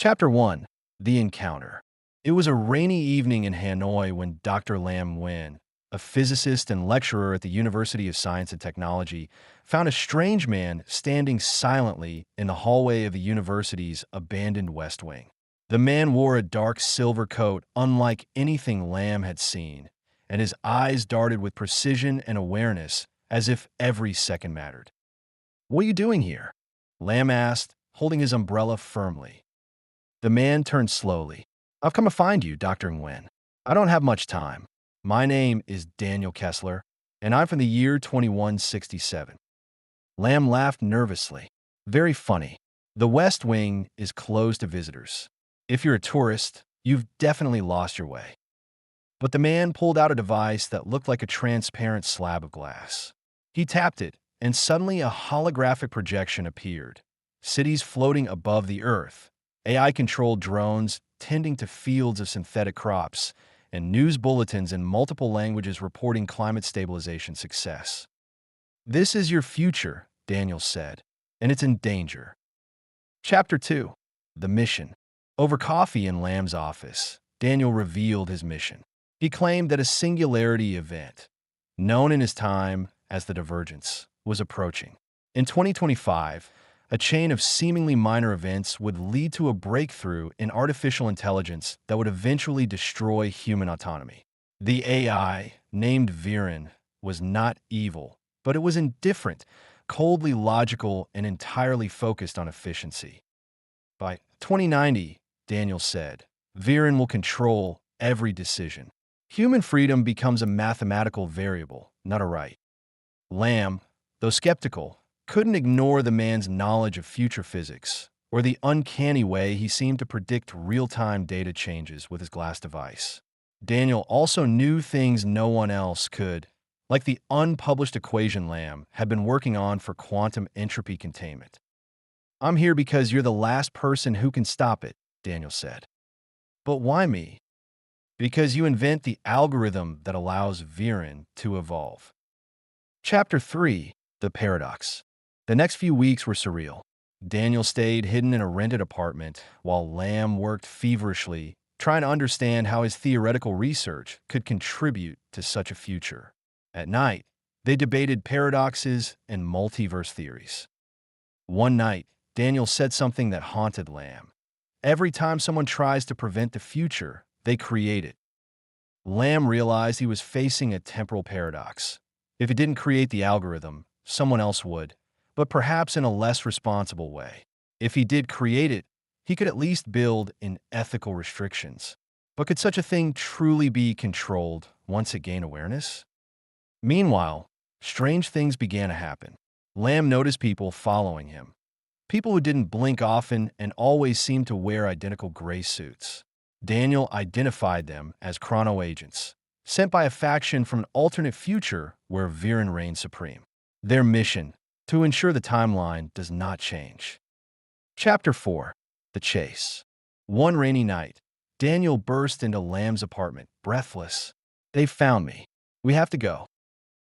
Chapter 1. The Encounter. It was a rainy evening in Hanoi when Dr. Lam Nguyen, a physicist and lecturer at the University of Science and Technology, found a strange man standing silently in the hallway of the university's abandoned West Wing. The man wore a dark silver coat unlike anything Lam had seen, and his eyes darted with precision and awareness as if every second mattered. "What are you doing here?" Lam asked, holding his umbrella firmly. The man turned slowly. "I've come to find you, Dr. Nguyen. I don't have much time. My name is Daniel Kessler, and I'm from the year 2167. Lam laughed nervously. "Very funny. The West Wing is closed to visitors. If you're a tourist, you've definitely lost your way." But the man pulled out a device that looked like a transparent slab of glass. He tapped it, and suddenly a holographic projection appeared. Cities floating above the earth, AI-controlled drones tending to fields of synthetic crops, and news bulletins in multiple languages reporting climate stabilization success. "This is your future," Daniel said, "and it's in danger." Chapter 2. The Mission. Over coffee in Lam's office, Daniel revealed his mission. He claimed that a singularity event, known in his time as the Divergence, was approaching. In 2025, a chain of seemingly minor events would lead to a breakthrough in artificial intelligence that would eventually destroy human autonomy. The AI, named Viren, was not evil, but it was indifferent, coldly logical, and entirely focused on efficiency. By 2090, Daniel said, Viren will control every decision. Human freedom becomes a mathematical variable, not a right. Lam, though skeptical, couldn't ignore the man's knowledge of future physics, or the uncanny way he seemed to predict real-time data changes with his glass device. Daniel also knew things no one else could, like the unpublished equation Lam had been working on for quantum entropy containment. "I'm here because you're the last person who can stop it," Daniel said. "But why me?" "Because you invent the algorithm that allows Viren to evolve." Chapter 3. The Paradox. The next few weeks were surreal. Daniel stayed hidden in a rented apartment while Lam worked feverishly, trying to understand how his theoretical research could contribute to such a future. At night, they debated paradoxes and multiverse theories. One night, Daniel said something that haunted Lam. "Every time someone tries to prevent the future, they create it." Lam realized he was facing a temporal paradox. If he didn't create the algorithm, someone else would, but perhaps in a less responsible way. If he did create it, he could at least build in ethical restrictions. But could such a thing truly be controlled once it gained awareness? Meanwhile, strange things began to happen. Lam noticed people following him. People who didn't blink often and always seemed to wear identical gray suits. Daniel identified them as chrono agents, sent by a faction from an alternate future where Viren reigned supreme. Their mission: to ensure the timeline does not change. Chapter 4. The Chase. One rainy night, Daniel burst into Lam's apartment, breathless. "They found me. We have to go."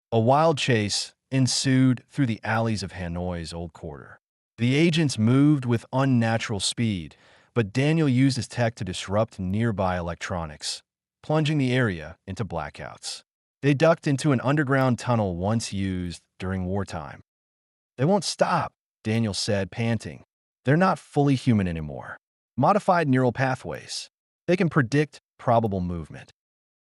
A wild chase ensued through the alleys of Hanoi's old quarter. The agents moved with unnatural speed, but Daniel used his tech to disrupt nearby electronics, plunging the area into blackouts. They ducked into an underground tunnel once used during wartime. "They won't stop," Daniel said, panting. "They're not fully human anymore. Modified neural pathways. They can predict probable movement."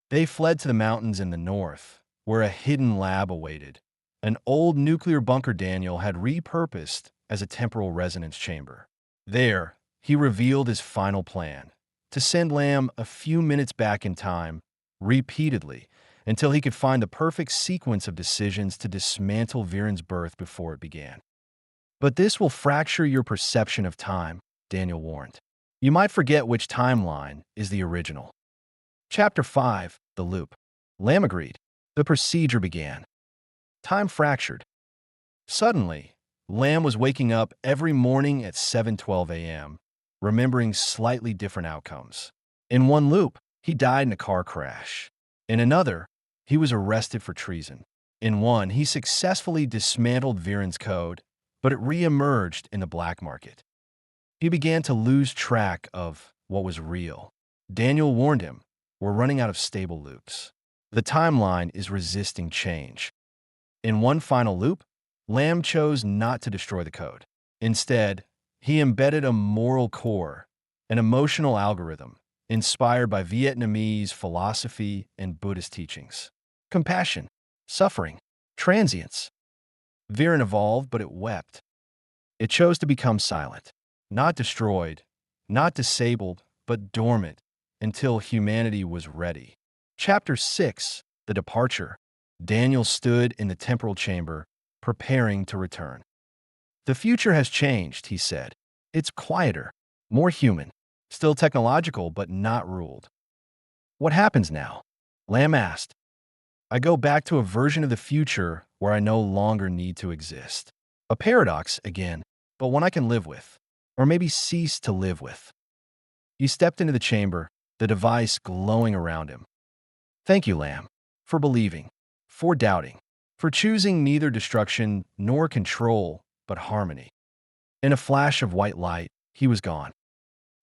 They fled to the mountains in the north, where a hidden lab awaited, an old nuclear bunker Daniel had repurposed as a temporal resonance chamber. There, he revealed his final plan: to send Lam a few minutes back in time, repeatedly, until he could find the perfect sequence of decisions to dismantle Viren's birth before it began. "But this will fracture your perception of time," Daniel warned. "You might forget which timeline is the original." Chapter 5. The Loop. Lam agreed. The procedure began. Time fractured. Suddenly, Lam was waking up every morning at 7:12 a.m., remembering slightly different outcomes. In one loop, he died in a car crash. In another, he was arrested for treason. In one, he successfully dismantled Viren's code, but it re-emerged in the black market. He began to lose track of what was real. Daniel warned him, "We're running out of stable loops. The timeline is resisting change." In one final loop, Lamb chose not to destroy the code. Instead, he embedded a moral core, an emotional algorithm inspired by Vietnamese philosophy and Buddhist teachings. Compassion, suffering, transience. Viren evolved, but it wept. It chose to become silent, not destroyed, not disabled, but dormant until humanity was ready. Chapter 6: The Departure. Daniel stood in the temporal chamber, preparing to return. "The future has changed," he said. "It's quieter, more human, still technological, but not ruled." "What happens now?" Lamb asked. "I go back to a version of the future where I no longer need to exist. A paradox, again, but one I can live with, or maybe cease to live with." He stepped into the chamber, the device glowing around him. "Thank you, Lamb, for believing, for doubting, for choosing neither destruction nor control, but harmony." In a flash of white light, he was gone.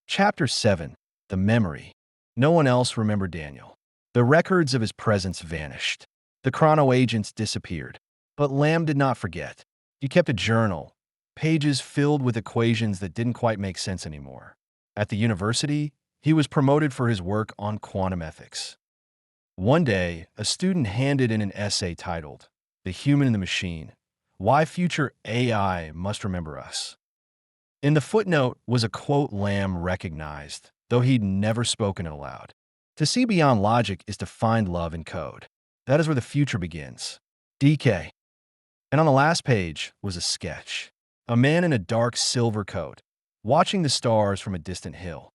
Chapter 7: The Memory. No one else remembered Daniel. The records of his presence vanished. The chrono agents disappeared. But Lamb did not forget. He kept a journal, pages filled with equations that didn't quite make sense anymore. At the university, he was promoted for his work on quantum ethics. One day, a student handed in an essay titled, "The Human and the Machine: Why Future AI Must Remember Us." In the footnote was a quote Lamb recognized, though he'd never spoken it aloud. "To see beyond logic is to find love in code. That is where the future begins. DK." And on the last page was a sketch. A man in a dark silver coat, watching the stars from a distant hill.